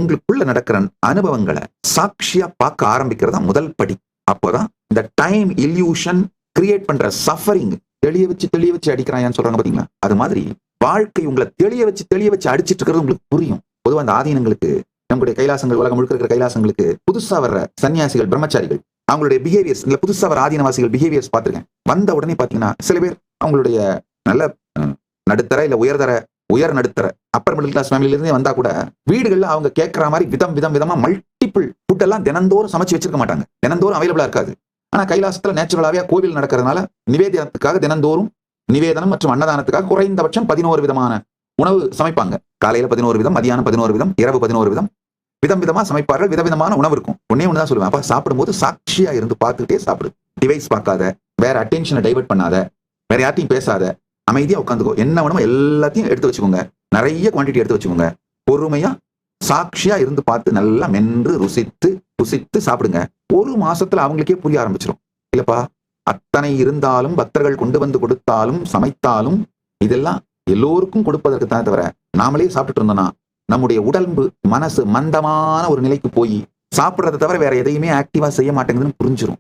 உங்களுக்குள்ள நடக்கிற அனுபவங்களை சாட்சியா பார்க்க ஆரம்பிக்கிறதா முதல் படி. அப்போதான் இந்த டைம் இல்யூஷன் கிரியேட் பண்ற சஃபரிங் தெளிய வச்சு அடிக்கிறான்னு சொல்றாங்க பாத்தீங்களா, அது மாதிரி வாழ்க்கை உங்களை தெளிய வச்சு அடிச்சிட்டு இருக்கிறது உங்களுக்கு புரியும். பொதுவாக அந்த ஆதீனங்களுக்கு, நம்மளுடைய கைலாசங்கள், உலகம் முழுக்க இருக்கிற கைலாசங்களுக்கு புதுசா வர்ற சன்னியாசிகள், பிரம்மச்சாரிகள், அவங்களுடைய பிஹேவியர்ஸ், இல்ல புதுசா வர ஆதீனவாசிகள் பிஹேவியர்ஸ் பார்த்திருக்கேன். வந்த உடனே பாத்தீங்கன்னா சில பேர் அவங்களுடைய நல்ல நடுத்தர இல்ல உயர் நடுத்தர அப்பர் மிடில் கிளாஸ் ஃபேமிலில இருந்தே வந்தா கூட வீடுகள்ல அவங்க கேட்கற மாதிரி விதமா மல்டிபிள் ஃபுட் எல்லாம் தினந்தோறும் சமைச்சு வச்சிருக்க மாட்டாங்க, தினந்தோறும் அவைலபிளா இருக்காது. ஆனா கைலாசத்துல நேச்சுரலாவே கோவில் நடக்கிறதுனால நிவேதனத்துக்காக தினந்தோறும் நிவேதனம் மற்றும் அன்னதானத்துக்காக குறைந்தபட்சம் 11 விதமான உணவு சமைப்பாங்க. காலையில 11 விதம், மதியானம் 11 விதம், இரவு 11 விதம், விதமா சமைப்பார்கள். விதவிதமான உணவு இருக்கும். ஒண்ணுதான் சொல்லுவேன், அப்ப சாப்பிடும்போது சாட்சியா இருந்து பார்த்துக்கிட்டே சாப்பிடு. டிவைஸ் பார்க்காத, வேற அட்டென்ஷனை டைவர்ட் பண்ணாத, வேற யார்ட்டையும் பேசாத, அமைதியா உட்காந்துக்கோ. என்ன வேணுமோ எல்லாத்தையும் எடுத்து வச்சுக்கோங்க, நிறைய குவான்டிட்டி எடுத்து வச்சுக்கோங்க. பொறுமையா சாட்சியா இருந்து பார்த்து நல்லா மென்று ருசித்து சாப்பிடுங்க. ஒரு மாசத்துல அவங்களுக்கே புரிய ஆரம்பிச்சிடும். இல்லப்பா, அத்தனை இருந்தாலும், பக்தர்கள் கொண்டு வந்து கொடுத்தாலும், சமைத்தாலும், இதெல்லாம் எல்லோருக்கும் கொடுப்பதற்கு தான் தவிர நாமளே சாப்பிட்டுட்டு இருந்தோம்னா நம்முடைய உடம்பு மனசு மந்தமான ஒரு நிலைக்கு போய் சாப்பிட்றதை தவிர வேற எதையுமே ஆக்டிவா செய்ய மாட்டேங்குதுன்னு புரிஞ்சிடும்.